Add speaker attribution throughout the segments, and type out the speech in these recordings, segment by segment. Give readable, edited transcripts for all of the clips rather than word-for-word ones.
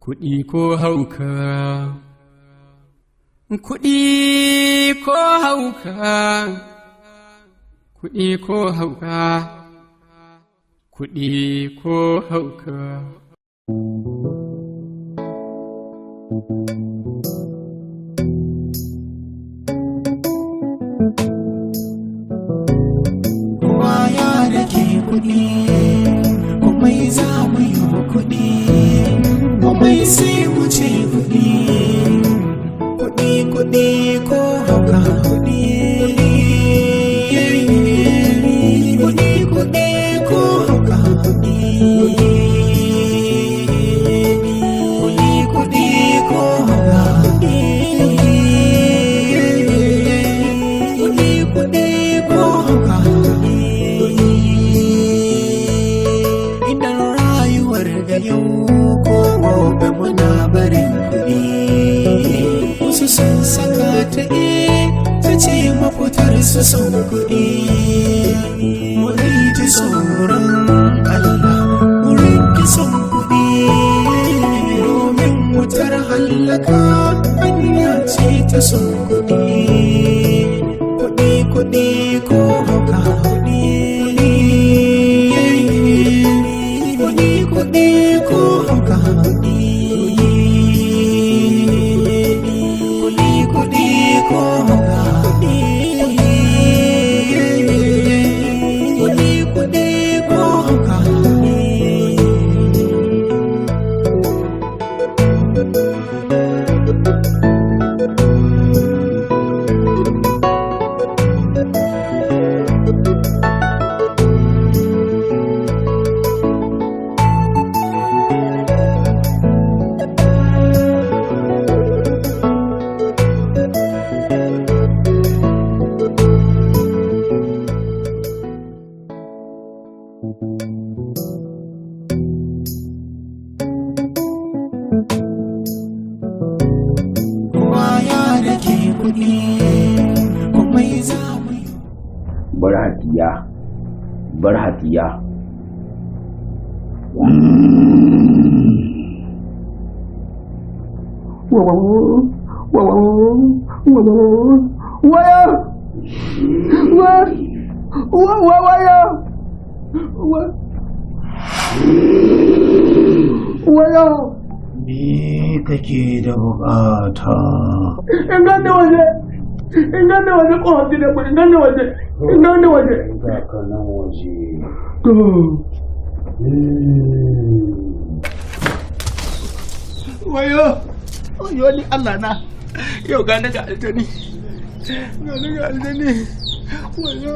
Speaker 1: Kudi ko hauka, kudi ko hauka, kudi ko hauka, kudi ko hauka.
Speaker 2: Waya da ke kudi, kuma za mu yi kudi. Komai sai mu ce kuɗi, kuɗi, kuɗi ko hauka kuɗi, kuɗi, kuɗi ko hauka kuɗi, kuɗi, kuɗi ko hauka kuɗi, kuɗi, kuɗi ko hauka kuɗi. Idan rayuwar da yau gobe muna barin kuɗi, wasu sun saka ta ta ce mafitar su son kuɗi. Mu ji tsoron Allah, mu rage son kuɗi, domin wutar hallaka hanya ce ta son kuɗi. Kuɗi, kuɗi ko hauka kuɗi, kuɗi, kuɗi ko hauka kuɗi, kuɗi, kuɗi ko hauka kuɗi, kuɗi, kuɗi ko hauka kuɗi.
Speaker 3: Barhatiya waya
Speaker 2: me kake da bukata?
Speaker 3: Ingane waje kohon da ku ingane waje
Speaker 2: Ka nan waje.
Speaker 3: to
Speaker 2: Wayo ni Allah na yau ga daga aljani wayo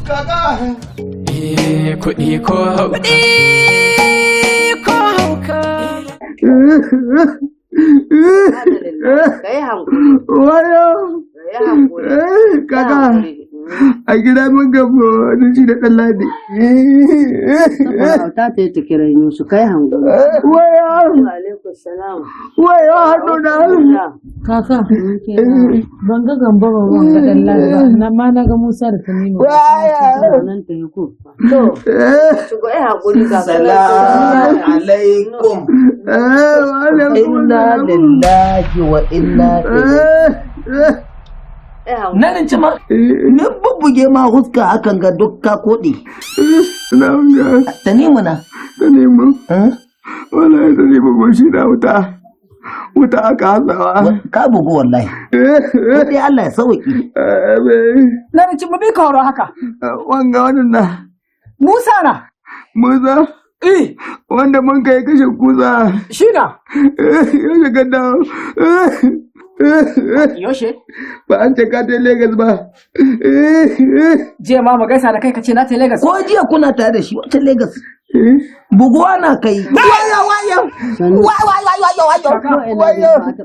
Speaker 2: kaka
Speaker 1: Kudi ko hauka, kudi ko hauka.
Speaker 4: Kai hankuri.
Speaker 3: Wayo.
Speaker 4: Kai hankuri.
Speaker 3: Kaka. A gida mun gabo da shi da ɗan ladi.
Speaker 4: Saboda ta ta yi ta kira Yusuf kai hankuri.
Speaker 3: Wayo.
Speaker 4: Alaikum salam.
Speaker 3: Wayo hannu na.
Speaker 5: Kaka, ban ga gamba ba ban ga ɗan ladi ba, nan ma na ga Musa da Tanimu.
Speaker 4: Nan ta yi ku. To, su ga hankuri kaka.
Speaker 2: Salamu alaikum.
Speaker 4: Inna lillahi wa inna ilaihi.
Speaker 2: Nan ci ma ne bubbuge ma huska akan ga dukka koɗi.
Speaker 3: Na ga.
Speaker 2: Tanimu na.
Speaker 3: Tanimu. Wallahi Tanimu ko shi da wuta. Wuta aka hasawa.
Speaker 2: Ka bugu wallahi. Sai Allah ya sauki.
Speaker 5: Na ci mu bi ka horo haka.
Speaker 3: Wanga wannan na.
Speaker 5: Musa na.
Speaker 3: Musa. Wanda mun kai kashe kuza.
Speaker 5: Shi na.
Speaker 3: Yaushe ganda.
Speaker 5: Yaushe?
Speaker 3: Ba an ce ka ta Legas ba.
Speaker 5: Jiya ma magaisa da kai ka ce na ta Legas.
Speaker 2: Ko jiya kuna tare da shi wata Legas. Buguwa na kai.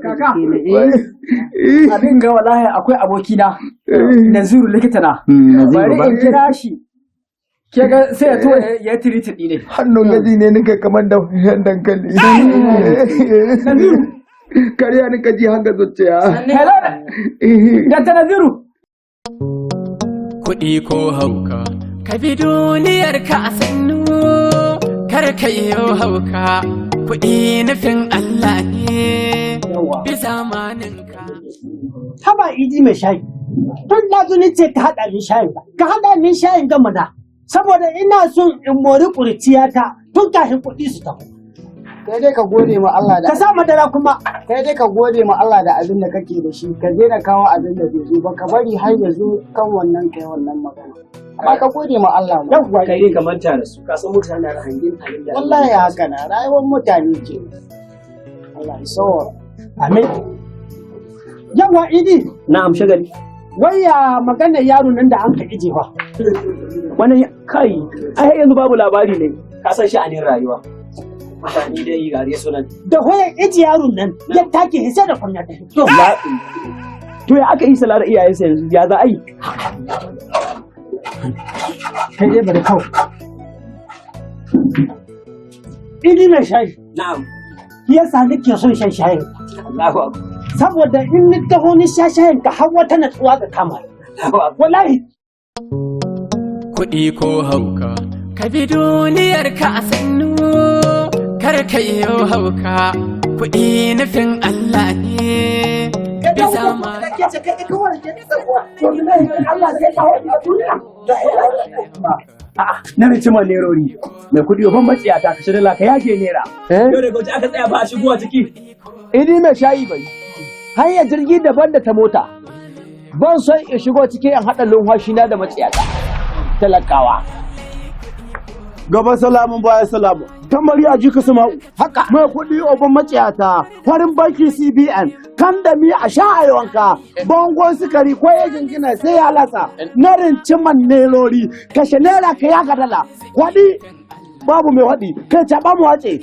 Speaker 5: Kaka. Abin ga wallahi akwai abokina Naziru likita na. Bari in kira shi. Ke ga sai ya to ya tiriti ne.
Speaker 3: Hannun gaji ne nika kamar da dankali.
Speaker 5: Naziru.
Speaker 3: Kariya nika ji hanga zuciya.
Speaker 5: Hello. Gata Naziru.
Speaker 1: Kudi ko hauka, ka bi duniyar ka a sannu kar ka yi hauka kuɗi nufin Allah ne bi zamanin ka.
Speaker 2: Haba idi mai shayi tun ɗazu ni ce ka haɗa min shayin ka haɗa min shayin gama na saboda ina son in mori ƙurciyata tun kafin kuɗi su tafi.
Speaker 5: Kai dai ka gode ma Allah da.
Speaker 2: Ka sa madara kuma.
Speaker 5: Kai dai ka gode ma Allah da abin da kake da shi. Ka je na kawo abin da bai zo ba. Ka bari har ya zo kan wannan kai wannan magana. Amma ka gode ma Allah.
Speaker 2: Yawwa
Speaker 6: kai dai ka manta da su. Ka san mutane na hangin halin da.
Speaker 5: Wallahi haka na rayuwar mutane ke. Allah ya sawa.
Speaker 2: Amin. Yawwa idi.
Speaker 6: Na'am shagali.
Speaker 2: Wai ya magana yaro nan da an ka ije fa.
Speaker 6: Wani kai ai yanzu babu labari ne. Ka san sha'anin rayuwa. Mutane dai gare sunan.
Speaker 2: Da hoyan iji yaron nan ya take hisa da kunya ta.
Speaker 6: To ya aka yi salar iyayensa yanzu ya za a yi?
Speaker 2: Kai dai bari kawai. Idi mai shayi.
Speaker 6: Na'am.
Speaker 2: Yasa nake son shan shayin.
Speaker 6: Allahu akbar.
Speaker 2: Saboda in ni taho ni sha shayin ka har wata natsuwa ga kama. Wallahi.
Speaker 1: Kuɗi ko hauka ka bi duniyar ka a sannu kar ka yi hauka kuɗi nufin Allah ne bi zamanin
Speaker 6: Na rinci man nerori mai kudi ban matsiya ta kashi dala ka yake nera. Yau da gauci aka tsaya ba a shigowa ciki.
Speaker 5: Idi mai shayi bai. Hanyar jirgi daban da ta mota. Ban son in shigo ciki in haɗa lumfashi na da matsiyata. Talakawa.
Speaker 3: Gaba salamun baya salamu. Tamari a jika sama.
Speaker 2: Haka.
Speaker 3: Mai kuɗi oban maciyata. Farin banki CBN. Kan da mi a sha a yawanka. Bangon sukari ko ya jingina sai ya lasa. Na rinci man nerori. Kashe naira ka ya dala. Waɗi. Babu mai waɗi. Kai caɓa mu wace.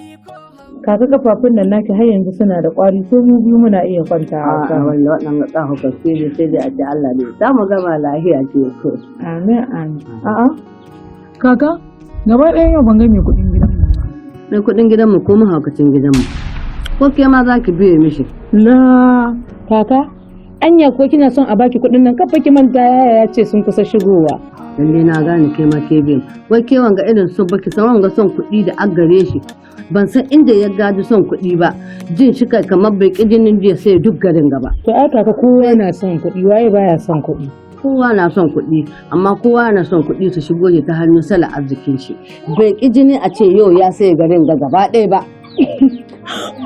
Speaker 4: Kaka kafafun nan naki har yanzu suna da ƙwari ko mu biyu muna iya kwantawa.
Speaker 7: A'a wallahi waɗanda tsaho gaske ne sai dai a ce Allah ne. Za mu gama lahiya ce ko.
Speaker 4: Amin amin. A'a. Kaka, gaba ɗaya yau ban ga mai kuɗin gidan mu ba.
Speaker 7: Mai kuɗin gidanmu ko mahaukacin gidanmu. Ko ke ma za ki biye mishi.
Speaker 4: La, kaka, anya ko kina son a baki kuɗin nan kafa ki manta yaya ya ce sun kusa shigowa.
Speaker 7: Lalle na gane ke ma ke biyan. Wai ke wanga irin son baki san wanga son kuɗi da an gare shi. Ban san inda ya gadi son kuɗi ba. Jin shi kai kamar bai ƙi jinin jiya sai duk garin gaba.
Speaker 4: To ai kaka kowa na son kuɗi waye baya son kuɗi.
Speaker 7: Kowa na son kuɗi, amma kowa na son kuɗi su shigo ne ta hannun sala arzikin shi. Bai ƙi jini a ce yau ya sai garin ga gaba ɗaya ba.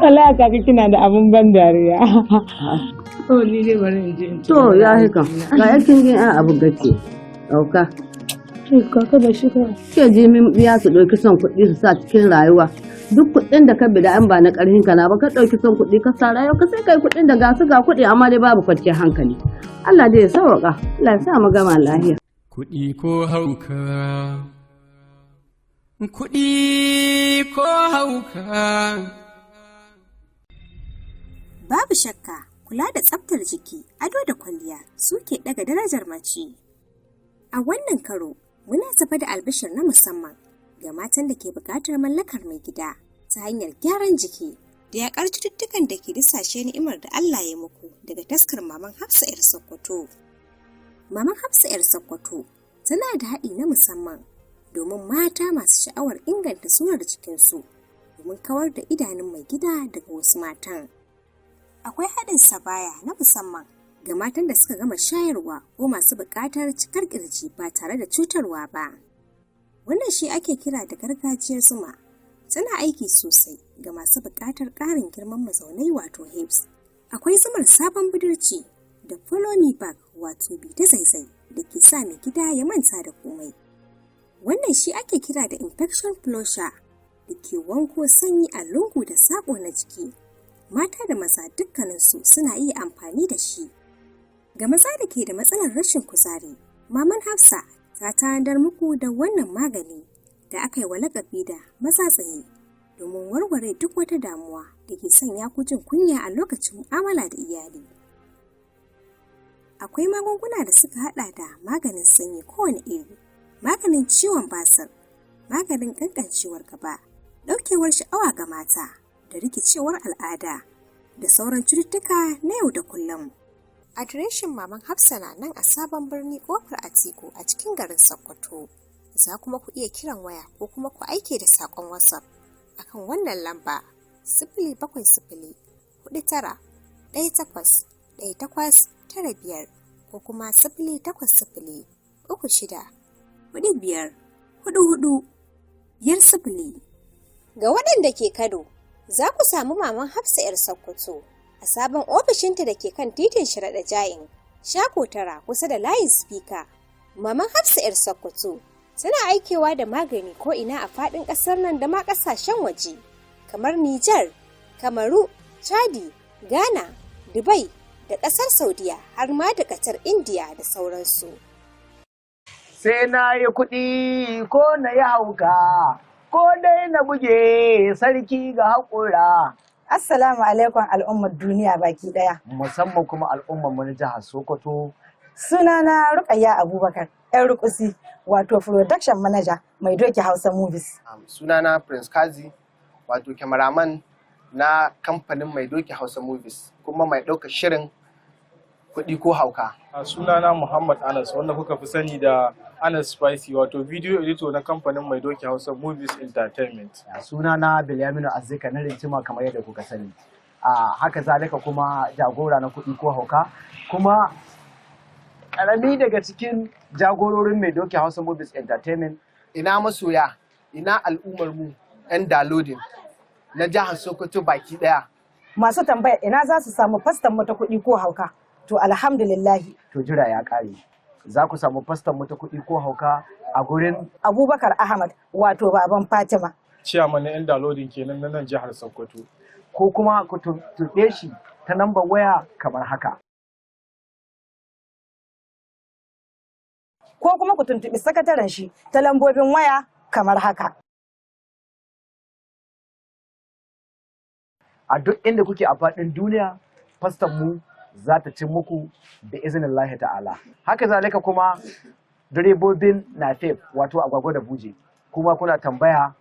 Speaker 4: Wallahi kaka kina da abun ban dariya. To ni dai bari in je.
Speaker 7: To ya haka, ga yakin gin an abu gace. Ɗauka.
Speaker 4: Kaka ba shi ka.
Speaker 7: Ke ji min biya su ɗauki son kuɗi su sa cikin rayuwa. Duk kuɗin da ka bi da an ba na ƙarfin ka na ba ka ɗauki son kuɗi ka sa rayuwa ka sai kai kuɗin da gasu ga kuɗi amma dai babu kwanciyar hankali. Allah dai ya sauƙa, Allah ya sa mu gama lahiya.
Speaker 1: kuɗi ko hauka kuɗi ko hauka.
Speaker 8: Babu shakka kula da tsaftar jiki, ado da kwalliya suke ɗaga darajar mace. A wannan karo muna tafa da albishir na musamman ga matan da ke buƙatar mallakar mai gida ta hanyar gyaran jiki da yaƙar cututtukan da ke disashe ni'imar da Allah ya muku daga taskar Maman Hafsa 'yar Sokoto. Maman Hafsa 'yar Sokoto tana da haɗi na musamman domin mata masu sha'awar inganta surar jikinsu domin kawar da idanun mai gida daga wasu matan. Akwai haɗin sabaya na musamman ga matan da suka gama shayarwa ko masu buƙatar cikar ƙirji ba tare da cutarwa ba. Wannan shi ake kira da gargajiyar zuma. Tana aiki sosai ga masu buƙatar ƙarin girman mazaunai wato hips. Akwai zumar sabon budurci da foloni bag wato bi da zaizai da ke sa mai gida ya manta da komai. Wannan shi ake kira da infection flusher da ke wanko sanyi a lungu da saƙo na jiki. Mata da maza dukkaninsu suna iya amfani da shi. Ga maza da ke da matsalar rashin kuzari, Maman Hafsa ta tanadar muku da wannan magani da aka yi wa laƙabi da maza tsaye domin warware duk wata damuwa da ke sanya ku jin kunya a lokacin mu'amala da iyali. Akwai magunguna da suka haɗa da maganin sanyi kowane iri, maganin ciwon basir, maganin ƙanƙancewar gaba, ɗaukewar sha'awa ga mata, da rikicewar al'ada da sauran cututtuka na yau da kullum. Adireshin Maman Hafsa na nan a sabon birni Kofar Atiku a cikin garin Sokoto. Za kuma ku iya kiran waya ko kuma ku aike da saƙon WhatsApp akan wannan lamba 07079181895 ko kuma 08036454450. Ga waɗanda ke Kano, za ku samu Maman Hafsa 'yar Sokoto a sabon ofishinta da ke kan titin Sharaɗa Ja'in, Shako Tara kusa da layin Spika. Maman Hafsa 'yar Sokoto suna aikewa da magani ko ina a faɗin ƙasar nan da ma ƙasashen waje, kamar Nijar, Kamaru, Chadi, Ghana, Dubai da ƙasar Saudiya har ma da ƙasar Indiya da sauransu.
Speaker 3: Sai na yi kuɗi ko na yi hauka, ko dai na buge sarki ga haƙura.
Speaker 9: Assalamu alaikum al'ummar duniya baki ɗaya.
Speaker 3: Musamman kuma al'ummar mu na jihar Sokoto.
Speaker 9: Sunana Rukayya Abubakar, 'yan rukusi, wato production manager mai doki Hausa Movies.
Speaker 10: Sunana Prince Kazi, wato cameraman na kamfanin mai doki Hausa Movies, kuma mai ɗaukar shirin kuɗi ko hauka.
Speaker 11: Sunana Muhammad Anas, wanda kuka fi sani da Anas Spicy, wato video editor na kamfanin mai doki Hausa Movies Entertainment.
Speaker 3: Sunana Bilyaminu Azzika na Rincima, kamar yadda kuka sani. Haka zalika kuma jagora na kuɗi ko hauka, kuma ƙarami daga cikin jagororin mai doki Hausa Movies Entertainment.
Speaker 10: Ina masoya, ina al'ummar mu 'yan downloading na jihar Sokoto baki ɗaya.
Speaker 9: Masu tambaya ina za su samu fastan mata kuɗi ko hauka? To alhamdulillahi.
Speaker 3: To jira ya ƙare. Za ku samu fastan mata kuɗi ko hauka a gurin
Speaker 9: Abubakar Ahmad, wato baban Fatima.
Speaker 11: Ciyaman na 'yan downloading kenan na nan jihar Sokoto.
Speaker 3: Ko kuma ku tuntuɓe shi ta lambar waya kamar haka.
Speaker 9: Ko kuma ku tuntuɓi sakataren shi ta lambobin waya kamar haka.
Speaker 3: A duk inda kuke a faɗin duniya, fastan mu za ta cin muku da izinin Allah ta'ala. Haka zalika kuma direbobin nafef, wato agwagwa da buje, kuma kuna tambaya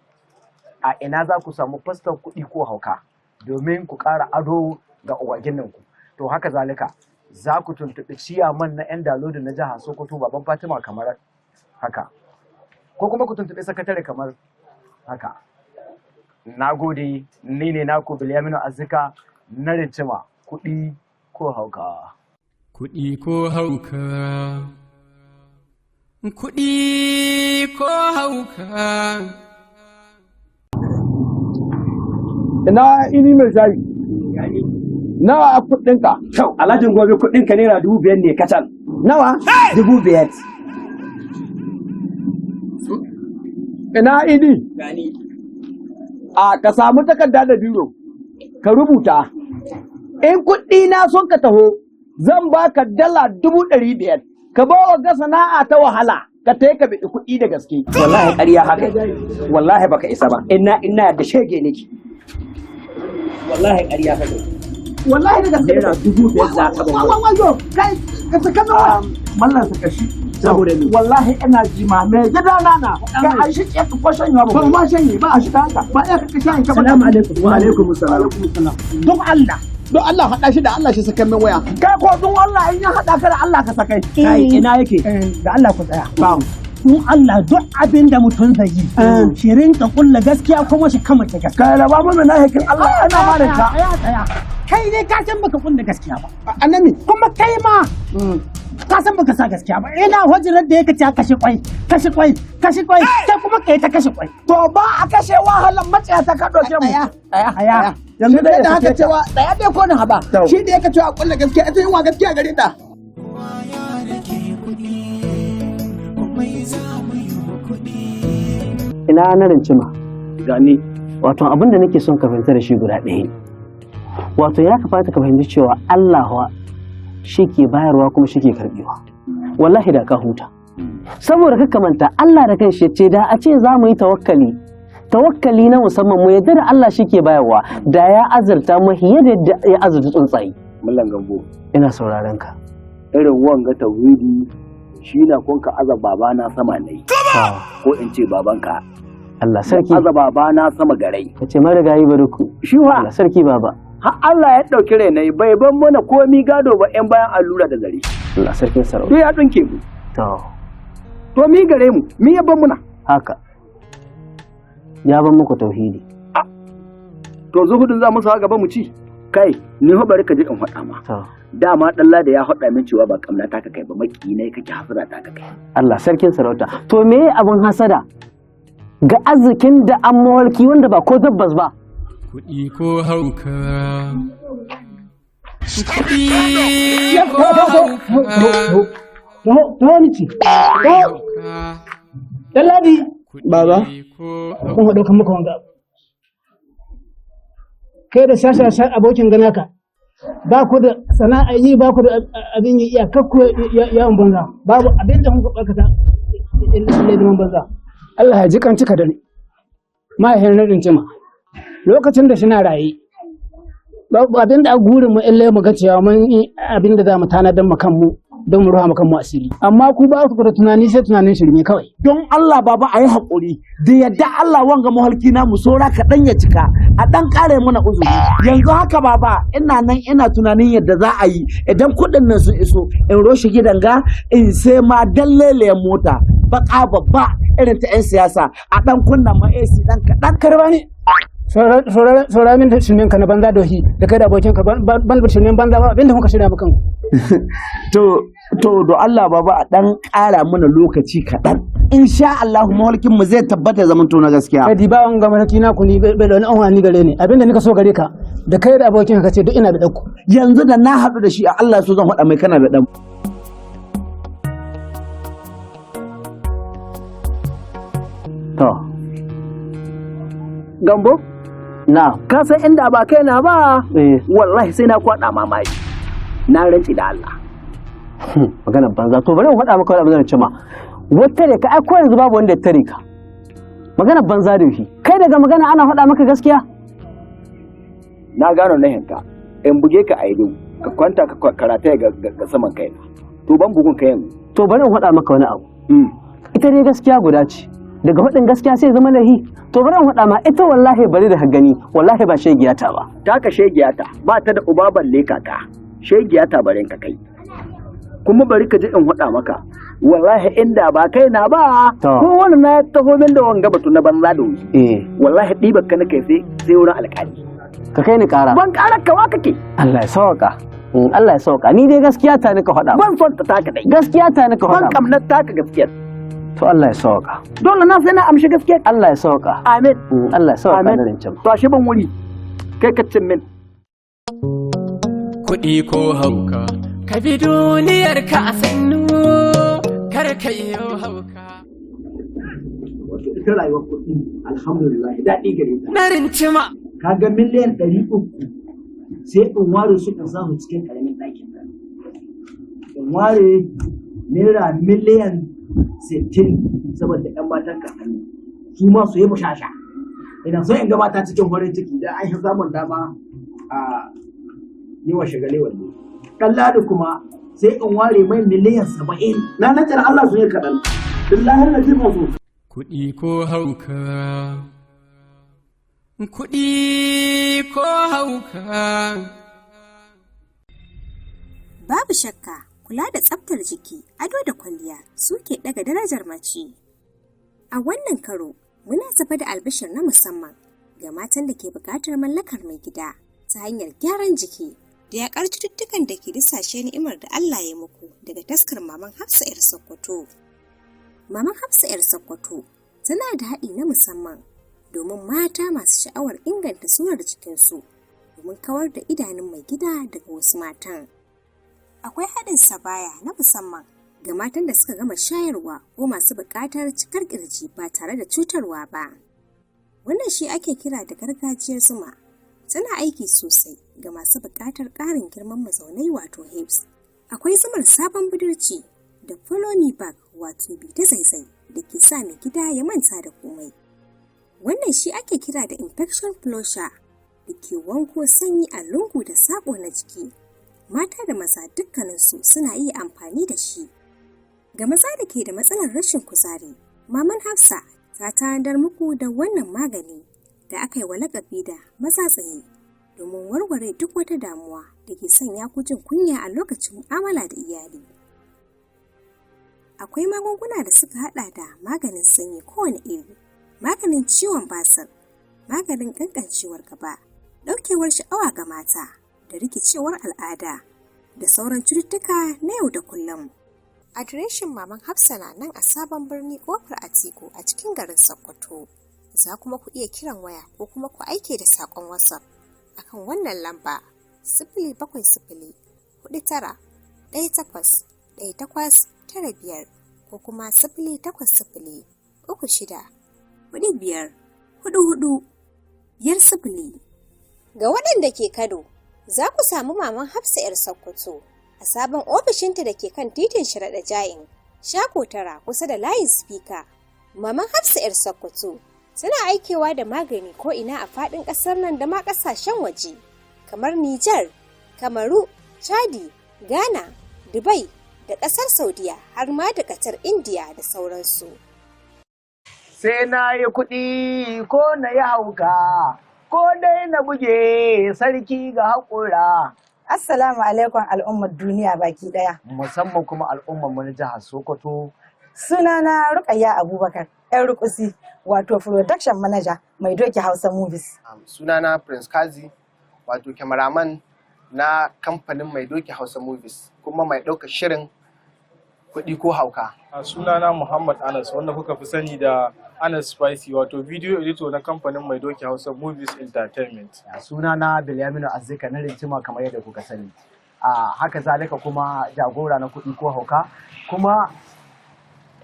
Speaker 3: a ina za ku samu fastan kuɗi ko hauka domin ku ƙara ado ga uwagin nan ku. To haka zalika za ku tuntuɓi ciyaman na 'yan dalodi na jihar Sokoto baban Fatima kamar haka, ko kuma ku tuntuɓi sakatare kamar haka. Na gode, ni ne naku Bilyaminu Azzika na Rincima, kuɗi ko hauka.
Speaker 1: Kuɗi ko hauka. Kuɗi ko hauka.
Speaker 3: Ina ini mai shayi. Nawa a kuɗinka?
Speaker 6: Kyau, alhajin gobe kuɗinka naira 5,000 ne kacal.
Speaker 3: Nawa?
Speaker 6: 5,000.
Speaker 3: Ina ini? Ka samu takarda da biro, ka rubuta. In kuɗi na son ka taho, zan baka dala 500,000. Ka ba wa ga sana'a ta wahala, ka ta ka biɗi kuɗi da gaske.
Speaker 6: Wallahi ƙarya haka. Wallahi baka isa ba. Ina da shege nake. Wallahi ƙarya haka.
Speaker 3: Wallahi da gaske.
Speaker 6: Naira 5,000 za ka ba.
Speaker 3: Wayo, kai ka saka nawa. Mallan saka shi. Saboda ni. Wallahi ina jima mai gida na. Ka an shi ke ko shanya ba. Ba ma shanye ba a shi ta haka. Ba ya ka shanye ka ba. Assalamu alaikum. Wa alaikum assalam. Don Allah. Don Allah haɗa shi da Allah shi saka min waya. Kai ko don Allah in ya haɗa ka da Allah ka sakai.
Speaker 6: Kai ina yake?
Speaker 2: Da Allah ku tsaya. Don Allah duk abin da mutum zai yi. Shi rinka kulla gaskiya kuma shi kama ta gaskiya.
Speaker 3: Kai raba mu na hakin Allah ana ma da ka.
Speaker 2: Tsaya. Kai ne ka san baka kulla gaskiya ba.
Speaker 3: Annabi.
Speaker 2: Kuma kai ma. Ka san baka sa gaskiya ba. Ina hojirar da yake ta kashe kwai. Kai kuma kai ta kashe kwai.
Speaker 3: To ba a kashe wahalan maciya ta ka doke mu.
Speaker 2: Aya.
Speaker 3: Yanzu da haka cewa daya dai ko na haba. Shi da yake cewa kulla gaskiya ita yin wa gaskiya gare ta.
Speaker 12: Ina na Rincima gani, wato abin da nake son ka fahimta da shi guda ɗaya, wato ya kamata ka fahimci cewa Allah shi ke bayarwa kuma shi ke karɓewa. Wallahi da ka huta, saboda ka manta Allah da kanshi ce da a ce za mu yi tawakkali na musamman mu yadda da Allah shi ke bayarwa, da ya azurta mu yadda ya azurta tsuntsaye.
Speaker 6: Mallan Gambo,
Speaker 12: ina sauraron ka.
Speaker 6: Irin wanga tauhidi shi na kun ka aza babana sama ne, ko in ce babanka.
Speaker 12: Allah sarki.
Speaker 6: Aza babana sama garai.
Speaker 12: Ka ce marigayi baruku.
Speaker 6: Shi wa?
Speaker 12: Allah sarki baba.
Speaker 6: Har Allah ya ɗauki rainai bai ban mana komi gado ba 'yan bayan allura da zare.
Speaker 12: Allah sarkin sarauta.
Speaker 6: Duk ya ɗunke mu.
Speaker 12: To,
Speaker 6: To mi gare mu, mi ya ban muna.
Speaker 12: Haka. Ya ban muku tauhidi.
Speaker 6: To zuhudin za mu sa gaba mu ci. Kai, ni ho bari ka je in faɗa ma. Dama ɗalla da ya faɗa min cewa ba kamna ta ka kai ba maki ne kake hasada ta ka kai.
Speaker 12: Allah sarkin sarauta. To me abin hasada? Ga arzikin da an mawalki wanda ba ko tabbas ba.
Speaker 1: Kuɗi ko hauka. Kuɗi ko hauka.
Speaker 2: Wani ce. Ɗanladi.
Speaker 3: Baba.
Speaker 2: Kun haɗo kan maka wanga. Kai da sasa abokin gana ka. Ba ku da sana'a yi ba ku da abin yi iya kakku yawon banza. Babu abin da muka ɓarkata ilimin banza. Allah ya ji kan cika da ni. Mahaifin na cima. Lokacin da suna raye. Abin da a gurin mu ille mu ga cewa mun abin da za mu tanadar mu kanmu. Don mu ruha maka mu asiri amma ku ba ku da tunani sai tunanin shirme kawai
Speaker 3: don Allah baba ayi hakuri da yadda Allah wanga mahalki na mu sora ka dan ya cika a dan kare mana uzuri yanzu haka baba ina nan ina tunanin yadda za a yi idan kudin nan sun iso in roshi gidan ga in sai ma dallele mota baka babba irin ta yan siyasa a dan kunna ma AC dan kadan
Speaker 2: karba ne saura min shirmen ka na banza dohi da kai da abokin ka ban shirmen banza ba abinda muka shirya maka
Speaker 3: to do Allah baba a dan ƙara mana lokaci kaɗan insha Allah mahalkin mu zai tabbata zaman to na gaskiya
Speaker 2: kai ba wanga mahaki na ku ni bai da wani amfani gare ni abinda nika so gare ka da kai da abokin ka ce duk ina da dauko
Speaker 3: yanzu da na haɗu da shi a Allah so zan faɗa mai kana da dan
Speaker 12: to
Speaker 6: Gambo
Speaker 12: na
Speaker 6: ka san inda ba kai na ba wallahi sai na kwada mamaki na rantsi da Allah
Speaker 12: magana banza to bari mu faɗa maka wani abin da cima wata ne ka ai ko yanzu babu wanda ya tare ka magana banza da shi kai daga magana ana faɗa maka gaskiya
Speaker 6: na gano lahinka in buge ka aido ka kwanta ka karata ga saman kai to ban bugun ka yanzu
Speaker 12: to bari mu faɗa maka wani abu ita dai gaskiya guda ce daga faɗin gaskiya sai zama lahi to bari mu faɗa ma ita wallahi bari da gani wallahi ba shegiyata ba
Speaker 6: ta ka shegiyata ba ta da uba balle kaka shegiyata barin ka kai kuma bari ka ji in faɗa maka wallahi inda ba kai na ba ko wani na taho min da wanga batu na banza da wuce wallahi ɗibar ka na kai sai wurin alƙali
Speaker 12: ka kai ni ƙara
Speaker 6: ban ƙara kawa kake
Speaker 12: Allah ya sauka Allah ya sauka ni dai gaskiya ta nika faɗa
Speaker 6: ban son ta taka dai
Speaker 12: gaskiya ta nika faɗa
Speaker 6: ban kamnar taka gaskiya
Speaker 12: to Allah ya sauka
Speaker 6: dole na sai na amshi gaskiya
Speaker 12: Allah ya sauka
Speaker 6: amin
Speaker 12: Allah ya sauka da rincin
Speaker 6: to shi ban wuri kai ka cin min
Speaker 1: kuɗi ko hauka ka bi duniyar ka a sannu kar ka yi hauka
Speaker 3: ita rayuwar kuɗi alhamdulillah daɗi gare ta
Speaker 1: na rincima
Speaker 3: kaga miliyan 300 sai in ware su in samu cikin ƙaramin ɗakin nan in ware naira miliyan 60 saboda ƴan matan kakanni su ma su yi bushasha idan so in ga mata cikin farin ciki da an yi samun dama a yi wa shagale wanne ɗan ladi kuma sai in ware mai miliyan 70 na nan Allah su yi kaɗan billahi na ji masu
Speaker 1: kuɗi ko hauka kuɗi ko hauka
Speaker 8: babu shakka kula da tsaftar jiki ado da kwalliya suke ɗaga darajar mace a wannan karo muna tafa da albishir na musamman ga matan da ke buƙatar mallakar mai gida ta hanyar gyaran jiki da yaƙar cututtukan da ke disashe ni'imar da Allah ya muku daga taskar Maman Hafsa 'yar Sokoto. Maman Hafsa 'yar Sokoto tana da haɗi na musamman domin mata masu sha'awar inganta surar jikinsu domin kawar da idanun mai gida daga wasu matan. Akwai haɗin sabaya na musamman ga matan da suka gama shayarwa ko masu buƙatar cikar ƙirji ba tare da cutarwa ba. Wannan shi ake kira da gargajiyar zuma. Tana aiki sosai ga masu buƙatar ƙarin girman mazaunai wato hips. Akwai zumar sabon budurci da follow me back wato bi ta zaizai da ke sa mai gida ya manta da komai. Wannan shi ake kira da infection flusher da ke wanko sanyi a lungu da saƙo na jiki. Mata da maza dukkaninsu suna iya amfani da shi. Ga maza da ke da matsalar rashin kuzari, Maman Hafsa ta tanadar muku da wannan magani da aka yi wa laƙabi da maza tsaye domin warware duk wata damuwa da ke sanya ku jin kunya a lokacin mu'amala da iyali. Akwai magunguna da suka hada da maganin sanyi kowane iri, maganin ciwon basir, maganin kankancewar gaba, daukewar sha'awa ga mata da rikicewar al'ada da sauran cututtuka na yau da kullum. Adireshin Maman Hafsa na nan a Sabon Birni Kofar Atiku a cikin garin Sokoto. Za kuma ku iya kiran waya ko kuma ku aike da saƙon WhatsApp akan wannan lamba 07079181895 ko kuma 08036454450. Ga waɗanda ke Kano, za ku samu Maman Hafsa 'yar Sokoto a sabon ofishinta da ke kan titin Sharaɗa Jain, Shako Tara kusa da layin Spika. Maman Hafsa 'yar Sokoto suna aikewa da magani ko ina a faɗin ƙasar nan da ma ƙasashen waje, kamar Nijar, Kamaru, Chadi, Ghana, Dubai da ƙasar Saudiya har ma da ƙasar Indiya da sauransu.
Speaker 6: Sai na yi kuɗi ko na yi hauka, ko dai na buge sarki ga haƙura.
Speaker 9: Assalamu alaikum al'ummar duniya baki daya.
Speaker 6: Musamman kuma al'ummar mu na jihar Sokoto.
Speaker 9: Sunana Rukayya Abubakar, 'yan rukusi, wato Production Manager mai doki Hausa Movies.
Speaker 10: Sunana Prince Kazi, wato cameraman na kamfanin mai doki Hausa Movies, kuma mai ɗaukar shirin kuɗi ko hauka.
Speaker 11: Sunana Muhammad Anas, wanda kuka fi sani da Anas Spicy, wato video editor na kamfanin mai doki Hausa Movies Entertainment.
Speaker 6: Sunana Bilyaminu Azzika na Rintima kamar yadda kuka sani. Haka zalika kuma jagora na kuɗi ko hauka, kuma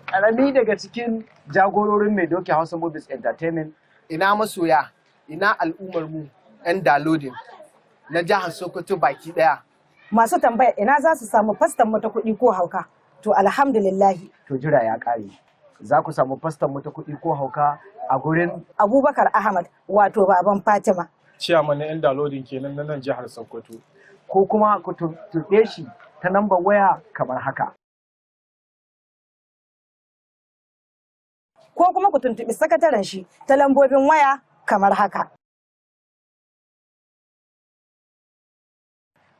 Speaker 6: ƙarami daga cikin jagororin mai doki Hausa Movies Entertainment.
Speaker 10: Ina masoya, ina al'ummar mu 'yan downloading na jihar Sokoto baki ɗaya.
Speaker 9: Masu tambaya ina za su samu fastan mu ta kuɗi ko hauka? To alhamdulillahi.
Speaker 6: To jira ya ƙare. Za ku samu fastan mu ta kuɗi ko hauka a gurin
Speaker 9: Abubakar Ahmad, wato baban Fatima.
Speaker 11: Ciyaman na 'yan downloading kenan na nan jihar Sokoto.
Speaker 6: Ko kuma ku tuntuɓe shi ta lambar waya kamar haka.
Speaker 9: Ko kuma ku tuntuɓi sakataren shi ta lambobin waya kamar haka.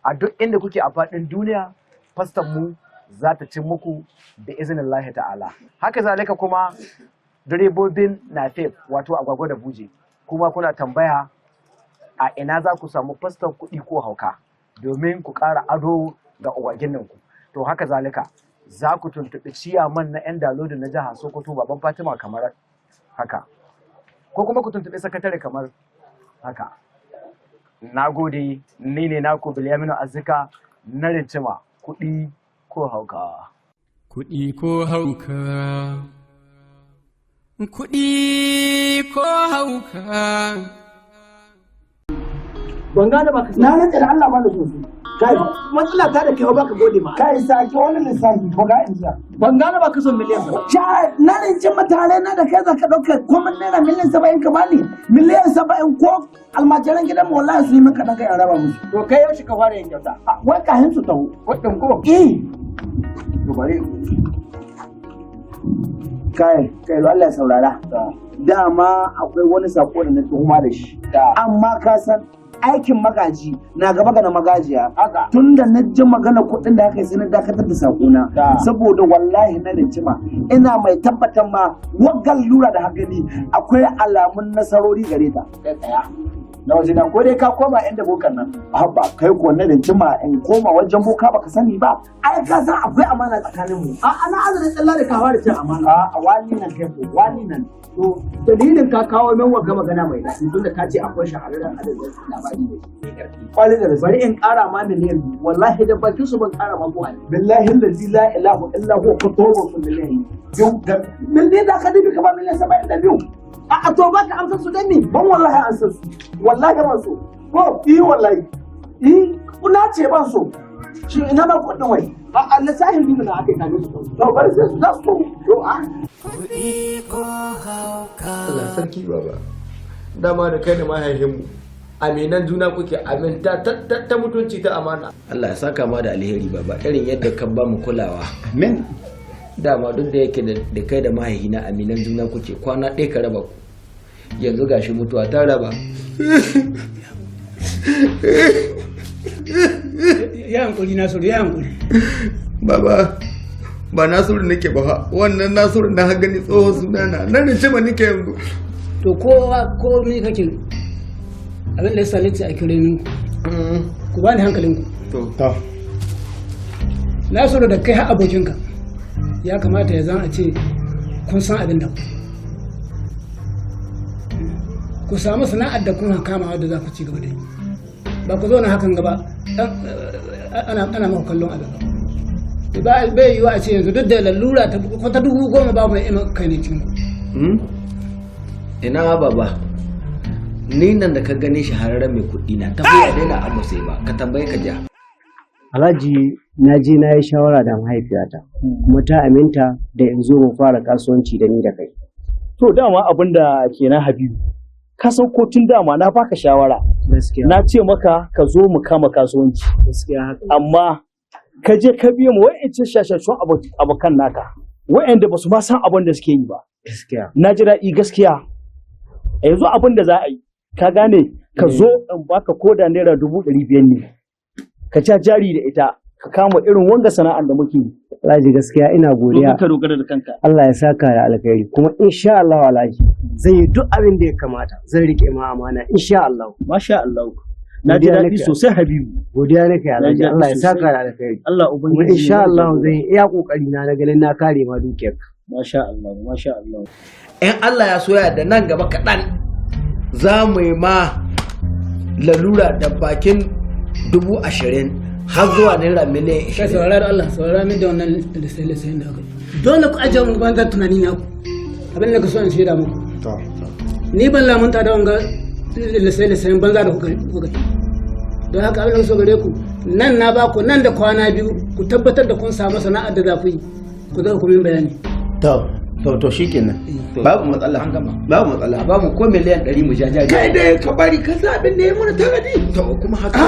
Speaker 6: A duk inda kuke a faɗin duniya, fastan mu za ta cin muku da izinin Allah ta'ala. Haka zalika kuma direbobin nafef wato agwagwa da buje, kuma kuna tambaya a ina za ku samu fastan kuɗi ko hauka domin ku ƙara ado ga agwagin nan ku. To haka zalika za ku tuntuɓi ciyaman na 'yan dalodi na jihar Sokoto baban Fatima kamar haka, ko kuma ku tuntuɓi sakatare kamar haka. Na gode, ni ne naku Bilyaminu Azzika na Rintima, kuɗi ko hauka.
Speaker 1: Kuɗi ko hauka. Kuɗi ko hauka.
Speaker 3: Ban gane ba ka na rantsa da Allah ba da sosai. Kai matsala ta da kai ba ka gode ma. Kai sake wani lissafi ko ga insa. Ban gane ba ka son miliyan ba. Ja na rinjin mutane na da kai za ka dauka komai naira miliyan 70 ka bani. Miliyan 70 ko almajiran gidan mu wallahi su yi min kadan kai an raba musu. To kai yau shi ka fara yin kyauta. Wai ka hin su tawo. Wadin ko? To bari. Kai Allah ya saurara. Dama akwai wani sako da na tuhuma da shi. Amma ka san aikin magaji na gaba ga na magajiya tun da na ji magana kuɗin da aka yi sai na dakatar da sakona saboda wallahi na rinjima ina mai tabbatar ma waggal lura da hankali akwai alamun nasarori gare ta na waje na ko dai ka koma inda bokan nan ba kai ko na rinjima in koma wajen boka baka sani ba ai ka san akwai amana tsakanin mu a ana azurin Allah da ka fara cin amana a wani nan kai ko wani nan to dalilin ka kawo min wagga magana mai daɗi tunda ka ce akwai shahararren adadin labari ne kwari da bari in ƙara ma miliyan biyu wallahi da bakin su ban ƙara ma ko ali billahi allazi la ilaha illa huwa kutubu billahi yau da miliyan da ka dubi kamar miliyan 72 a to baka amsa su dan ni ban wallahi an san su wallahi ban so ko wallahi kuna ce ban so shi ina ma kudin wai a lissafin biyu na aka yi tare su to bari sai su za su to a
Speaker 1: Kuɗi ko hauka.
Speaker 13: Allah sarki baba dama da kai da mahaifinmu aminan juna kuke aminta ta mutunci ta amana.
Speaker 14: Allah ya saka ma da alheri baba irin yadda ka ba mu kulawa. Amin. Dama duk da yake da kai da mahaifina aminan juna kuke kwana ɗaya ka raba ku. Yanzu gashi mutuwa ta raba.
Speaker 2: Ya hankuri Nasiru ya hankuri.
Speaker 13: Baba ba Nasiru nake ba wannan Nasiru na gani tsohon sunana nan ne ce ba nake yanzu
Speaker 2: to ko me kake abin da ya salice a kire ni ku bani hankalinku
Speaker 13: to
Speaker 2: Nasiru da kai har abokinka ya kamata ya zan a ce kun san abin da ku samu sana'ar da kun kama wadda za ku ci gaba da yi ba ku zo na hakan gaba ana maka kallon abin ba bai yiwu a ce yanzu duk da lalura ta kwata 10,000 ba mai ima kai ne cikin
Speaker 14: ina baba ni nan da ka gane shahararren mai kuɗi na tafiya daina abu sai ba ka tambaye ka ja
Speaker 15: Alhaji na je na yi shawara da mahaifiyata kuma ta aminta da in zo mu fara kasuwanci da ni da kai.
Speaker 6: To dama abin da kenan Habibu ka san ko tun dama na baka shawara na ce maka ka zo mu kama kasuwanci amma ka je ka biya mu wa'ancin shashashun abokan naka wa'anda ba su ma san abin da suke yi ba na ji daɗi gaskiya yanzu abin da za a yi ka gane ka zo in baka koda naira 500,000 ne ka ca jari da ita ka kama irin wanga sana'ar da muke yi.
Speaker 15: Alhaji gaskiya ina godiya.
Speaker 6: Ka dogara da kanka.
Speaker 15: Allah ya saka da alkhairi kuma insha Allah Alhaji zan yi duk abin da ya kamata zan rike ma amana insha Allah.
Speaker 6: Masha Allah. Na ji daɗi sosai Habibu.
Speaker 15: Godiya nake Alhaji Allah ya saka da alkhairi.
Speaker 6: Allah ubangiji.
Speaker 15: Kuma insha Allah zan yi iya kokari na ganin na kare ma dukiyarka.
Speaker 6: Masha Allah, masha Allah.
Speaker 14: In Allah ya soya da nan gaba kaɗan za mu yi ma lalura da bakin 20,000 har zuwa naira miliyan 20.
Speaker 2: Kai saurara da Allah saurara min da wannan lissafi da aka dole ku ajiye mu banza tunani na ku abin da ka so in shaida muku ni ban lamunta da wanga lissafi banza da kuka don haka abin da so gare ku nan na ba ku nan da kwana 2 ku tabbatar da kun samu sana'ar da za ku yi ku zo ku min bayani
Speaker 6: to shikenan babu matsala babu matsala
Speaker 14: ba mu ko miliyan 100 mu jajaje
Speaker 6: kai dai ka bari ka sa abin da ya muna tanadi
Speaker 14: to kuma haka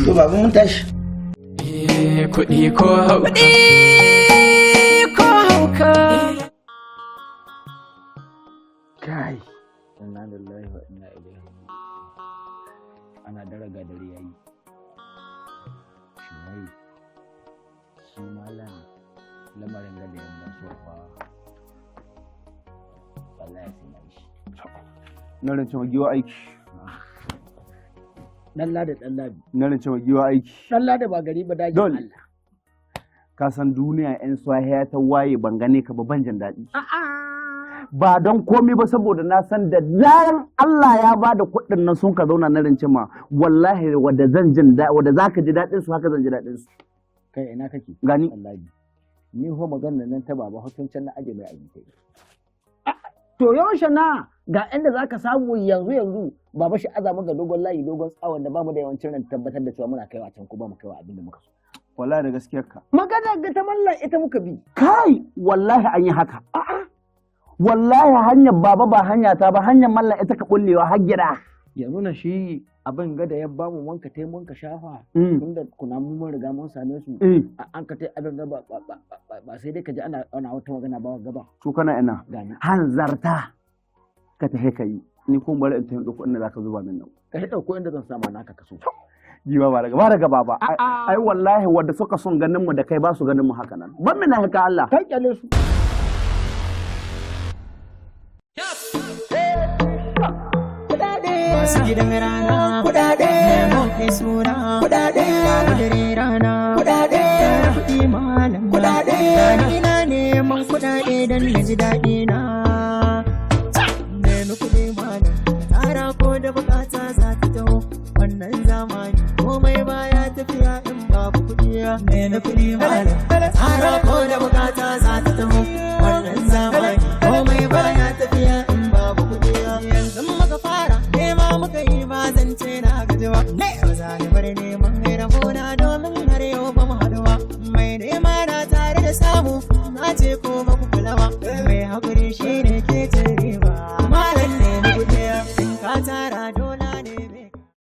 Speaker 6: to babu mun tashi
Speaker 1: kuɗi ko hauka
Speaker 14: kai inna lillahi wa inna ilaihi ana daraga dare yayi shi malam lamarin da yamma so fa wallahi sai na shi
Speaker 6: na rance magiwa aiki
Speaker 14: dan lada
Speaker 6: na rance magiwa aiki
Speaker 14: dan lada ba gari ba dajin Allah
Speaker 6: ka san duniya yan swahiya ta waye ban gane ka ba ban jin daɗi ba don komai ba saboda na san da zaran Allah ya bada kuɗin nan sun ka zauna na rance ma wallahi wanda zan jin daɗi wanda zaka ji daɗin su haka zan ji daɗin su
Speaker 14: kai ina kake
Speaker 6: gani
Speaker 14: wallahi ni ho maganar nan ta baba hukuncin na aje mai aiki
Speaker 6: to yaushe na
Speaker 14: ga inda zaka samu yanzu baba shi azama ga dogon layi dogon tsawon da bamu da yawancin ran tabbatar da cewa muna kaiwa can ko ba mu kaiwa abin da muka so
Speaker 6: wallahi da gaskiyar ka
Speaker 14: magana ga ta mallan ita muka bi
Speaker 6: kai wallahi an yi haka wallahi hanyar baba ba hanya ta ba hanyar mallan ita ka kullewa har gida
Speaker 14: yanzu na shi abin ga da ya bamu wanka tai wanka shafa tunda kuna mun riga mun same su an ka tai abin ga ba sai dai ka ji ana wata magana ba gaba
Speaker 6: to kana ina hanzarta ka tahe kai ni kun bari in tayi dauko inda zaka zuba min nan
Speaker 14: ka dauko inda zan samu naka kaso
Speaker 6: jiwa ba daga baba ai wallahi wanda suka son ganin mu da kai ba su ganin mu haka nan ban mina haka Allah
Speaker 14: kai kyale su
Speaker 1: Masu gidan rana kudade mai suna kudade kudare rana kudade kudi malam kudade ina neman kudade dan na ji daɗi na nemi kudi malam tsara ko da bukata za ta taho wannan zamani komai baya tafiya in babu kudi nemi kudi malam tsara ko da bukata za ta taho